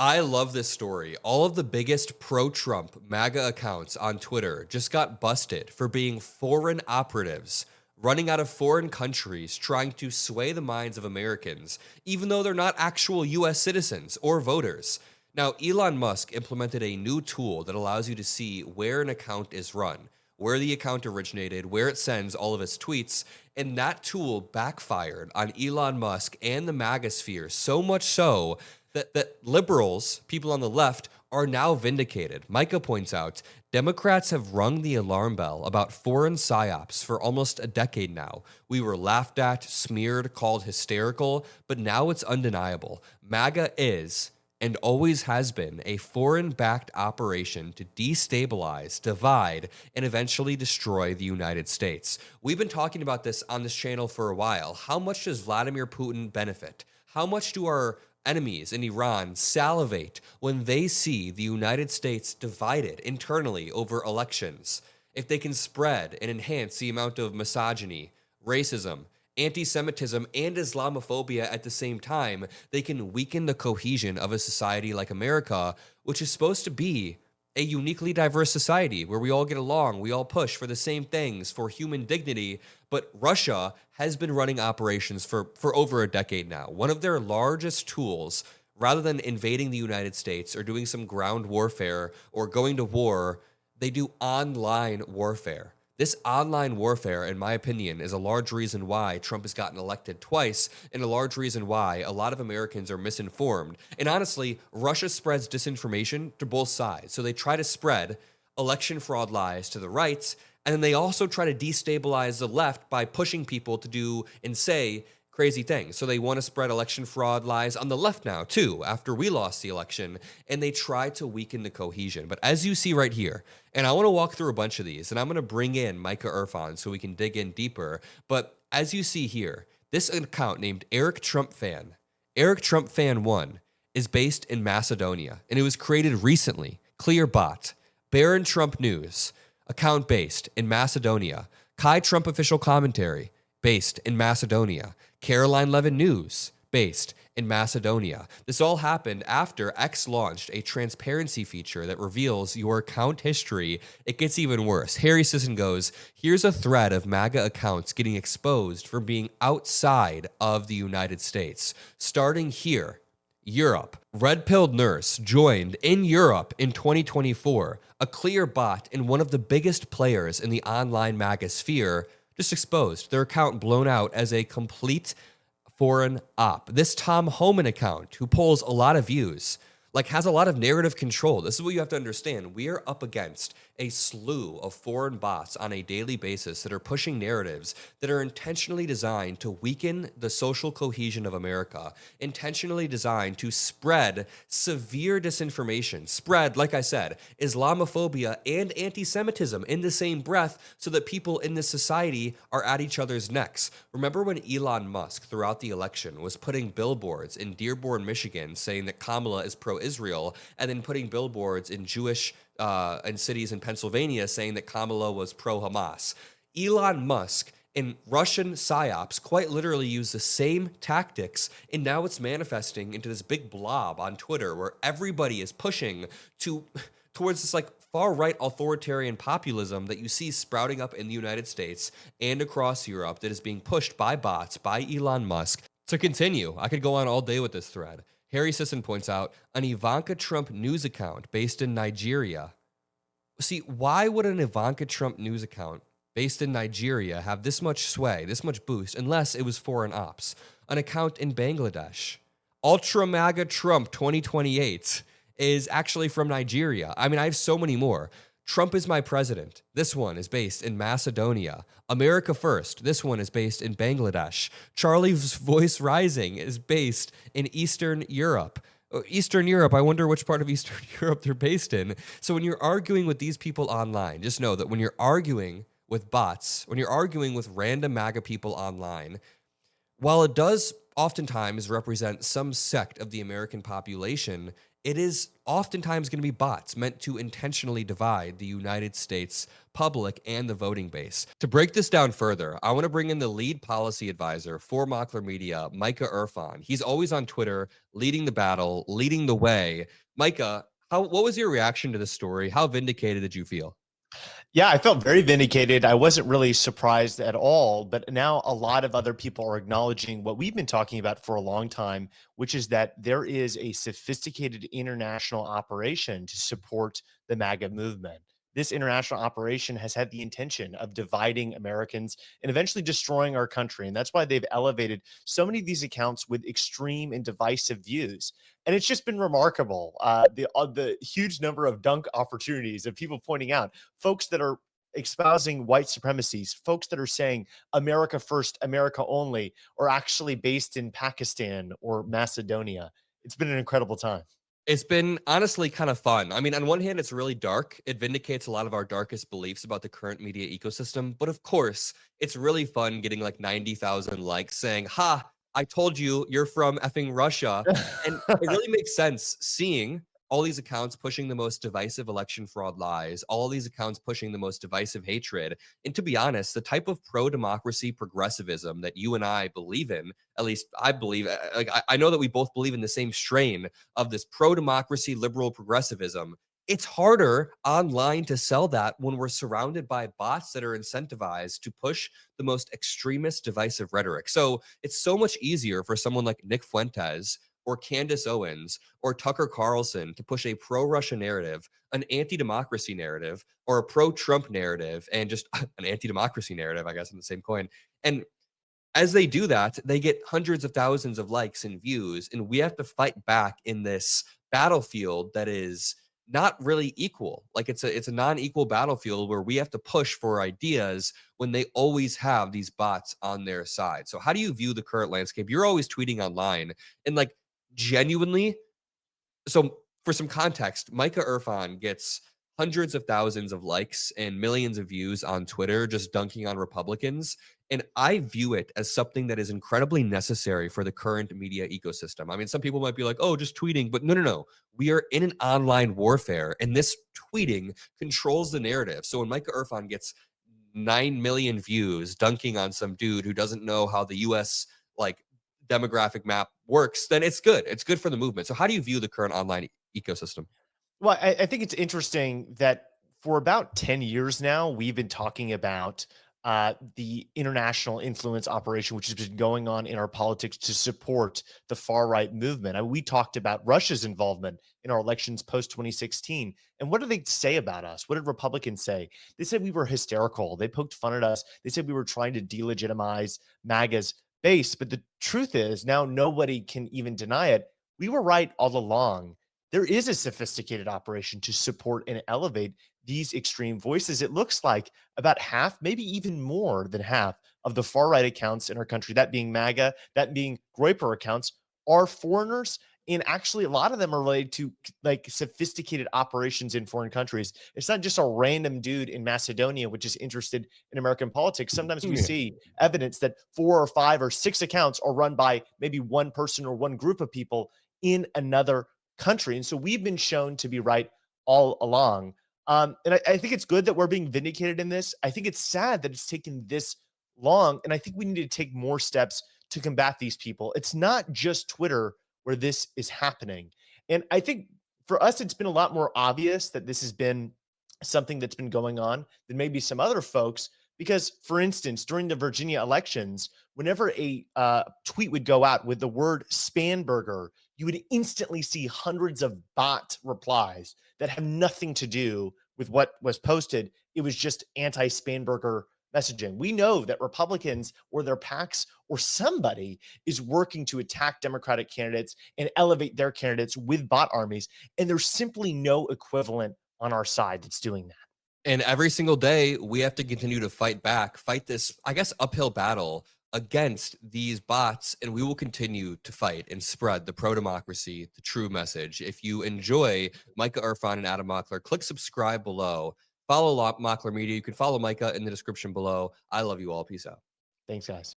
I love this story. All of the biggest pro-Trump MAGA accounts on Twitter just got busted for being foreign operatives, running out of foreign countries, trying to sway the minds of Americans, even though they're not actual US citizens or voters. Now, Elon Musk implemented a new tool that allows you to see where an account is run, where the account originated, where it sends all of its tweets, and that tool backfired on Elon Musk and the MAGA sphere so much so that liberals, people on the left, are now vindicated. Micah points out, Democrats have rung the alarm bell about foreign psyops for almost a decade now. We were laughed at, smeared, called hysterical, but now it's undeniable. MAGA is and always has been a foreign-backed operation to destabilize, divide, and eventually destroy the United States. We've been talking about this on this channel for a while. How much does Vladimir Putin benefit? How much do our enemies in Iran salivate when they see the United States divided internally over elections? If they can spread and enhance the amount of misogyny, racism, anti-Semitism, and Islamophobia at the same time, they can weaken the cohesion of a society like America, which is supposed to be a uniquely diverse society where we all get along, we all push for the same things, for human dignity. But Russia has been running operations for over a decade now. One of their largest tools, rather than invading the United States or doing some ground warfare or going to war, they do online warfare. This online warfare, in my opinion, is a large reason why Trump has gotten elected twice, and a large reason why a lot of Americans are misinformed. And honestly, Russia spreads disinformation to both sides. So they try to spread election fraud lies to the right, and then they also try to destabilize the left by pushing people to do and say crazy things. So they want to spread election fraud lies on the left now, too, after we lost the election, and they try to weaken the cohesion. But as you see right here, and I want to walk through a bunch of these, and I'm going to bring in Micah Irfan so we can dig in deeper. But as you see here, this account named Eric Trump Fan 1, is based in Macedonia, and it was created recently. Clear bot. Baron Trump News, account based in Macedonia. Kai Trump Official Commentary, based in Macedonia. Caroline Levin News, based in Macedonia. This all happened after X launched a transparency feature that reveals your account history. It gets even worse. Harry Sisson goes, here's a thread of MAGA accounts getting exposed for being outside of the United States. Starting here, Europe. Red-pilled nurse joined in Europe in 2024. A clear bot and one of the biggest players in the online MAGA sphere just exposed, their account blown out as a complete foreign op. This Tom Homan account, who pulls a lot of views, has a lot of narrative control. This is what you have to understand. We are up against a slew of foreign bots on a daily basis that are pushing narratives that are intentionally designed to weaken the social cohesion of America, intentionally designed to spread severe disinformation, spread, like I said, Islamophobia and anti-Semitism in the same breath so that people in this society are at each other's necks. Remember when Elon Musk, throughout the election, was putting billboards in Dearborn, Michigan, saying that Kamala is pro-Israel, and then putting billboards in Jewish and cities in Pennsylvania saying that Kamala was pro-Hamas? Elon Musk and Russian psyops quite literally use the same tactics, and now it's manifesting into this big blob on Twitter where everybody is pushing towards this far-right authoritarian populism that you see sprouting up in the United States and across Europe that is being pushed by bots, by Elon Musk. To continue, I could go on all day with this thread. Harry Sisson points out, an Ivanka Trump news account based in Nigeria. See, why would an Ivanka Trump news account based in Nigeria have this much sway, this much boost, unless it was foreign ops? An account in Bangladesh. Ultra MAGA Trump 2028 is actually from Nigeria. I mean, I have so many more. Trump is my president. This one is based in Macedonia. America First. This one is based in Bangladesh. Charlie's Voice Rising is based in Eastern Europe. Eastern Europe, I wonder which part of Eastern Europe they're based in. So when you're arguing with these people online, just know that when you're arguing with bots, when you're arguing with random MAGA people online, while it does oftentimes represent some sect of the American population, it is oftentimes going to be bots meant to intentionally divide the United States public and the voting base. To break this down further, I want to bring in the lead policy advisor for Mockler Media, Micah Irfan. He's always on Twitter, leading the battle, leading the way. Micah, what was your reaction to this story? How vindicated did you feel? Yeah, I felt very vindicated. I wasn't really surprised at all, but now a lot of other people are acknowledging what we've been talking about for a long time, which is that there is a sophisticated international operation to support the MAGA movement. This international operation has had the intention of dividing Americans and eventually destroying our country. And that's why they've elevated so many of these accounts with extreme and divisive views. And it's just been remarkable. The huge number of dunk opportunities of people pointing out folks that are espousing white supremacies, folks that are saying America first, America only, are actually based in Pakistan or Macedonia. It's been an incredible time. It's been honestly kind of fun. I mean, on one hand, it's really dark. It vindicates a lot of our darkest beliefs about the current media ecosystem. But of course, it's really fun getting like 90,000 likes saying, "Ha, I told you you're from effing Russia." And it really makes sense seeing all these accounts pushing the most divisive election fraud lies, all these accounts pushing the most divisive hatred. And to be honest, the type of pro democracy progressivism that you and I believe in, at least I believe, I know that we both believe in the same strain of this pro democracy liberal progressivism. It's harder online to sell that when we're surrounded by bots that are incentivized to push the most extremist divisive rhetoric. So it's so much easier for someone like Nick Fuentes or Candace Owens or Tucker Carlson to push a pro Russia narrative, an anti democracy narrative, or a pro Trump narrative, and just an anti democracy narrative, I guess, in the same coin. And as they do that, they get hundreds of thousands of likes and views, and we have to fight back in this battlefield that is not really equal. Like it's a non-equal battlefield where we have to push for ideas when they always have these bots on their side. So how do you view the current landscape? You're always tweeting online, and like genuinely, so for some context, Micah Irfan gets hundreds of thousands of likes and millions of views on Twitter just dunking on Republicans. And I view it as something that is incredibly necessary for the current media ecosystem. I mean, some people might be like, oh, just tweeting, but no, no, no. We are in an online warfare, and this tweeting controls the narrative. So when Micah Irfan gets 9 million views dunking on some dude who doesn't know how the US like demographic map works, then it's good. It's good for the movement. So how do you view the current online ecosystem? Well, I think it's interesting that for about 10 years now, we've been talking about the international influence operation, which has been going on in our politics to support the far right movement. We talked about Russia's involvement in our elections post 2016. And what did they say about us? What did Republicans say? They said we were hysterical. They poked fun at us. They said we were trying to delegitimize MAGA's base. But the truth is, now nobody can even deny it. We were right all along. There is a sophisticated operation to support and elevate these extreme voices. It looks like about half, maybe even more than half of the far right accounts in our country, that being MAGA, that being Groyper accounts, are foreigners. And actually, a lot of them are related to like sophisticated operations in foreign countries. It's not just a random dude in Macedonia, which is interested in American politics. Sometimes we see evidence that 4 or 5 or 6 accounts are run by maybe one person or one group of people in another country. And so we've been shown to be right all along. And I think it's good that we're being vindicated in this. I think it's sad that it's taken this long. And I think we need to take more steps to combat these people. It's not just Twitter where this is happening. And I think for us, it's been a lot more obvious that this has been something that's been going on than maybe some other folks. Because, for instance, during the Virginia elections, whenever a tweet would go out with the word Spanberger, you would instantly see hundreds of bot replies that have nothing to do with what was posted. It was just anti-Spanberger messaging. We know that Republicans or their PACs or somebody is working to attack Democratic candidates and elevate their candidates with bot armies. And there's simply no equivalent on our side that's doing that. And every single day, we have to continue to fight back, fight this, I guess, uphill battle against these bots. And we will continue to fight and spread the pro democracy, the true message. If you enjoy Micah Irfan and Adam Mockler, click subscribe below. Follow Mockler Media. You can follow Micah in the description below. I love you all. Peace out. Thanks, guys.